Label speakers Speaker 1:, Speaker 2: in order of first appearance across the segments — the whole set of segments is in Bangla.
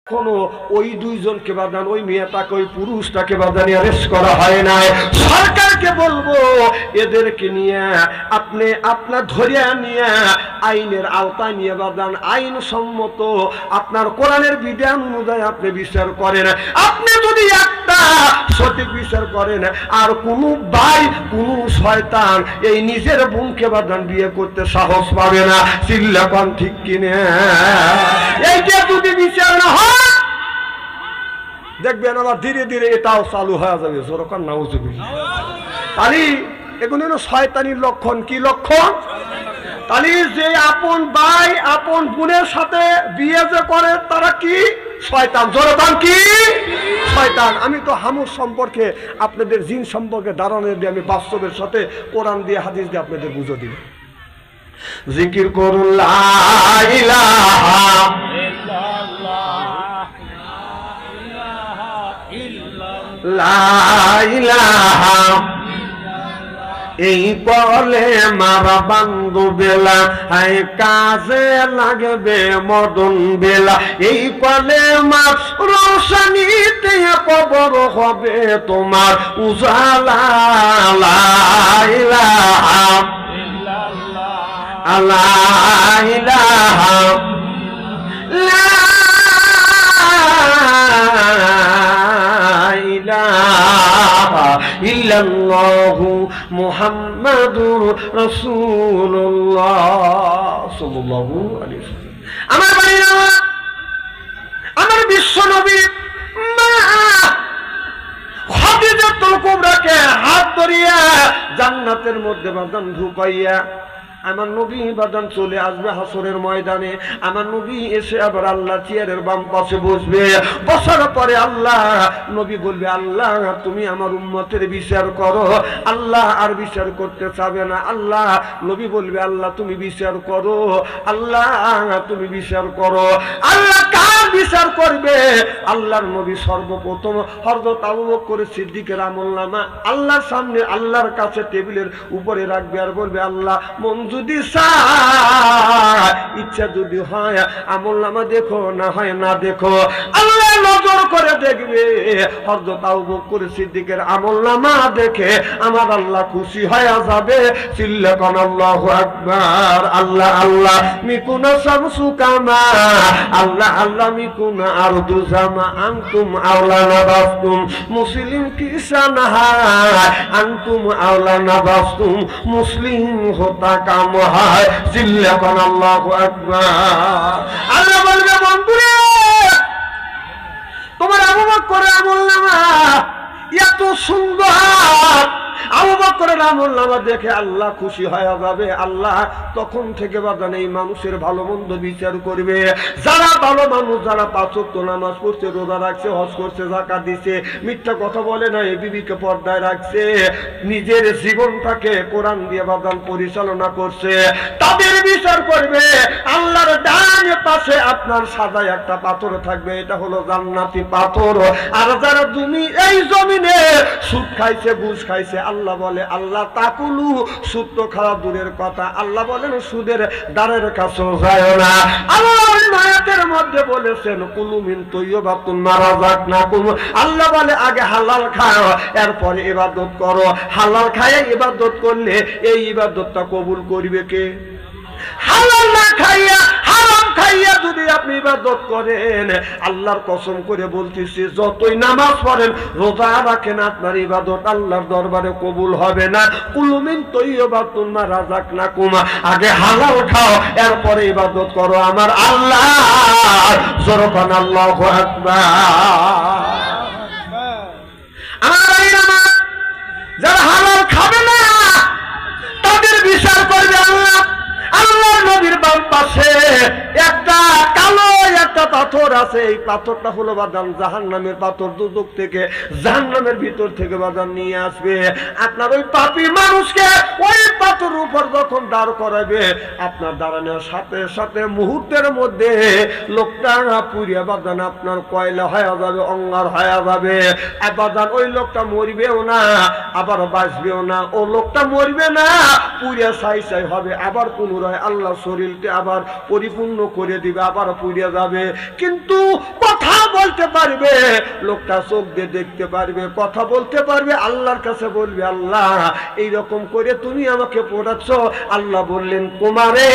Speaker 1: কোনো ওই দুইজনকে বাদান, ওই মেয়েটাকে, ওই পুরুষটাকে বাদান অ্যারেস্ট করা হয় না। সরকারকে বলবো এদেরকে নিয়ে আপনি আপনার ধরিয়া নিয়ে আইনের আওতায় নিয়ে বাদান আইনসম্মত আপনার কোরআনের বিধান অনুযায়ী আপনি বিচার করেন। আপনি যদি একটা সঠিক বিচার করেন, আর কোনো ভাই কোনো শয়তান এই নিজের বোনকে বাদান বিয়ে করতে সাহস পাবে না। চিল্লাপান ঠিক কিনে? এইটা যদি বিচার না হয় দেখবেন আবার ধীরে ধীরে এটাও চালু হয়ে যাবে। জোরকার নাউজুবিল্লাহ। তাহলে এগুলো হলো শয়তানির লক্ষণ। কি লক্ষণ? তাহলে যে আপন ভাই আপন বোনের সাথে বিয়ে যে করে তারা কি? শয়তান। জোরকার কি? শয়তান। আমি তো হামুর সম্পর্কে আপনাদের জিন সম্পর্কে ধারণা দিয়ে আমি বাস্তবের সাথে কোরআন দিয়ে হাদিস দিয়ে আপনাদের বুঝে দিই। জিকির করুন লা ইলাহা লা ইলাহা, এই বলে মারা বান্ধু বেলা, হায় কাজে লাগবে মদন বেলা, এই বলে মাছ রোশনীতে কবর হবে তোমার উজালা। লা ইলাহা লা ইলাহা লা ইল্লাল্লাহু মুহাম্মাদুর রাসূলুল্লাহ সাল্লাল্লাহু আলাইহি ওয়াসাল্লাম। আমার ভাইরা, আমার বিশ্ব নবী মা খাদিজাতুল কুবরাকে হাত ধরিয়া জান্নাতের মধ্যে বাঁধান ঢুকাইয়া আমার নবী বাদান চলে আসবে হাসরের ময়দানে। আমার নবী এসে আবার আল্লাহ চেয়ারের বাম পাশে বসবে। বসার পরে আল্লাহ নবী বলবে, আল্লাহ তুমি আমার উম্মতের বিচার করো। আল্লাহ আর বিচার করতে চাবে না। আল্লাহ নবী বলবে, আল্লাহ তুমি বিচার করো, আল্লাহ তুমি বিচার করো। আল্লাহ কার বিচার করবে? আল্লাহর নবী সর্বপ্রথম হযরত আবু বকর সিদ্দিকের আমলনামা আল্লাহর সামনে আল্লাহর কাছে টেবিলের উপরে রাখবে আর বলবে, আল্লাহ মন যদি ইচ্ছা যদি হয় আমলনামা দেখো, না হয় না দেখো। আল্লাহ নজর করে দেখবে। হযরত আবু বকর সিদ্দিকের আমলনামা দেখে আমার আল্লাহ খুশি হয়ে যাবে। চিল্লাকান আল্লাহু আকবার। আল্লাহ আল্লাহ মিকুনা শামসু কামা, আল্লাহ আল্লাহ মিকুনা আরদু জামা, আনতুম আওলানা বাসতুম মুসলিম কিসানা আনতুম আওলানা বাসতুম মুসলিম হোতা কাম হয়। চিল্লাকান আল্লাহু আকবার। আল্লাহ বলবে, বন্ধুরে তোমার আবু বকরের আমলনামা এত সুন্দর। আবু বকরের আমলনামা দেখে আল্লাহ খুশি হয়ে যাবে। আল্লাহ তখন থেকে বাদান এই মানুষের ভালো মন্দ বিচার করবে। যারা ভালো মানুষ, যারা পাঁচ ওয়াক্ত নামাজ পড়ছে, রোজা রাখছে, হজ করছে, যাকাত দিছে, মিথ্যা কথা বলে না, এই বিবিকে পর্দায় রাখছে, নিজের জীবনটাকে কোরআন দিয়ে বাদান পরিচালনা করছে, তাদের বিচার করবে। আল্লাহর ডান পাশে আপনার সাদায় একটা পাথর থাকবে, এটা হলো জান্নাতি পাথর। আর যারা তুমি এই জমিনে সুদ খাইছে, ঘুষ খাইছে, আল্লাহ বলে, আল্লাহ তাকুলু, সুদ তো খাওয়া দূরের কথা, আল্লাহ বলেন সুদের দ্বারের কাছেও যায় না। আল্লাহ আয়াতের মধ্যে বলেছেন, কুলু মিন তাইয়্যিবাতিন মা রাযাকনাকুম, আল্লাহ বলে আগে হালাল খাও, এরপরে ইবাদত করো। হালাল খায় ইবাদত করলে এই ইবাদতটা কবুল করবে কে? হালাল না খাইয়া হারাম খাইয়া যদি আপনি ইবাদত করেন, আল্লাহর কসম করে বলতেছি, যতই নামাজ পড়েন, রোজা রাখেন, আপনার ইবাদত আল্লাহর দরবারে কবুল হবে না। কুলু মিন তাইয়্যিবাতিন মা রাযাকনাকুম, আগে হালাল খাও, এরপরে ইবাদত করো আমার আল্লাহ। জোরকান আল্লাহু আকবার। আমার যারা হালাল খাবে না তাদের বিচার করবে আল্লাহ। আল্লাহর নবীর বাম পাশে একটা কালো একটা পাথর আছে। এই পাথরটা হলো বাদান জাহান্নামের পাথর। দুদক থেকে জাহান্নামের ভিতর থেকে বাদান নিয়ে আসবে আপনার ওই পাপী মানুষকে। ওই পাথর উপর যখন দাঁড় করাবে, আপনার দাঁড়ানোর সাথে সাথে মুহূর্তের মধ্যে লোকটা পুড়িয়া বাদান আপনার কয়লা হয়ে যাবে, অঙ্গার হয়ে যাবে। বাদান ওই লোকটা মরবেও না, আবার বাঁচবেও না। ও লোকটা মরবে না, পুড়িয়া ছাই ছাই হবে, আবার পুনরায় আল্লাহ শরীরকে আবার পরিপূর্ণ করে দিবে, আবার পুড়িয়া যাবে। কিন্তু কোথাও বলতে পারবে, লোকটা চোখ দিয়ে দেখতে পারবে, কথা বলতে পারবে, আল্লাহর কাছে বলবে আল্লাহ এইরকম করে তুমি আমাকে পড়াচ্ছ। আল্লাহ বললেন কুমারে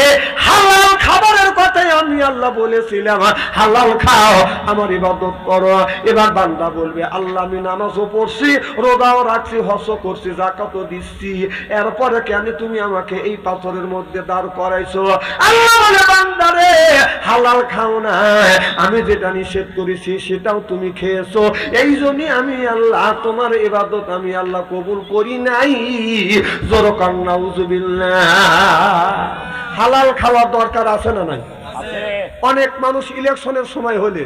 Speaker 1: হালাল খাবারের কথাই আমি আল্লাহ বলেছিলাম, হালাল খাও, আমার ইবাদত করো। এবার বান্দা বলবে আল্লাহ আমি নামাজও পড়ছি, রোজাও রাখছি, হজও করছি, যাকাতও দিচ্ছি, এরপরে কেন তুমি আমাকে এই পাথরের মধ্যে দাঁড় করাইছো? আল্লাহ বলে বান্দারে হালাল খাও না, আমি যেটা নিষেধ করেছি সেটাও তুমি খেয়েছো, এই জন্যই আমি আল্লাহ তোমার ইবাদত আমি আল্লাহ কবুল করি নাই। জোরে কান নাউজুবিল্লাহ। হালাল খাওয়ার দরকার আছে না নাই? অনেক মানুষ ইলেকশনের সময় হলে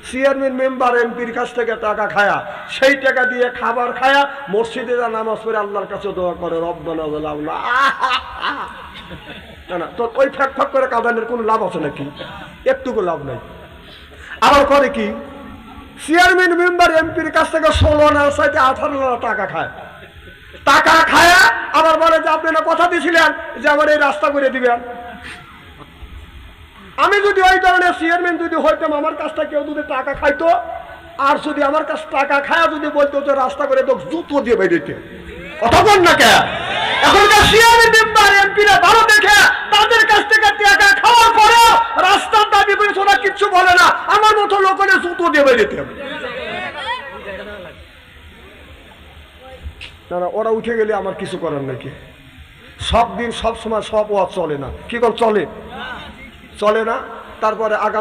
Speaker 1: চেয়ারম্যান মেম্বার এমপির কাছ থেকে টাকা খায়া, সেই টাকা দিয়ে খাবার খায়া মসজিদে যা নামাজ পড়ে আল্লাহর কাছে দোয়া করে রব্বানা যালামনা। না না, তোর ওই ফ্যাক ফ্যাক করে কাঁদানের কোনো লাভ আছে নাকি? একটুকু লাভ নাই। আবার করে কি, চেয়ারম্যান মেম্বার এমপির কাছ থেকে 16 আনা চাইতে 18 আনা টাকা খায়, টাকা খায়া আবার বলে যে আপনারা কথা দিয়েছিলেন যে আমার এই রাস্তা করে দিবেন। আমি যদি ওই ধরনের চেয়ারম্যান যদি হইতাম, আমার কাছ থেকে কেউ যদি টাকা খাইতো, আর যদি আমার কাছে টাকা খায়া যদি বলতো যে রাস্তা করে তো জুতো দিয়ে বেরিয়েছে, কথা বল না কে? এখনকার চেয়ারম্যান মেম্বার এমপিরা ভালো দেখে তাদের কাছ থেকে টাকা খাওয়ার পরেও রাস্তার দাবি করে ওরা কিচ্ছু বলে না, আমার মতো লোকের জুতো দিয়ে বেরিয়েছে। না না, ওরা উঠে গেলে আমার কিছু করার নাকি? সব দিন সব সময় সব ওয়াজ চলে না, কি কর চলে? চলে না। তারপরে আগামী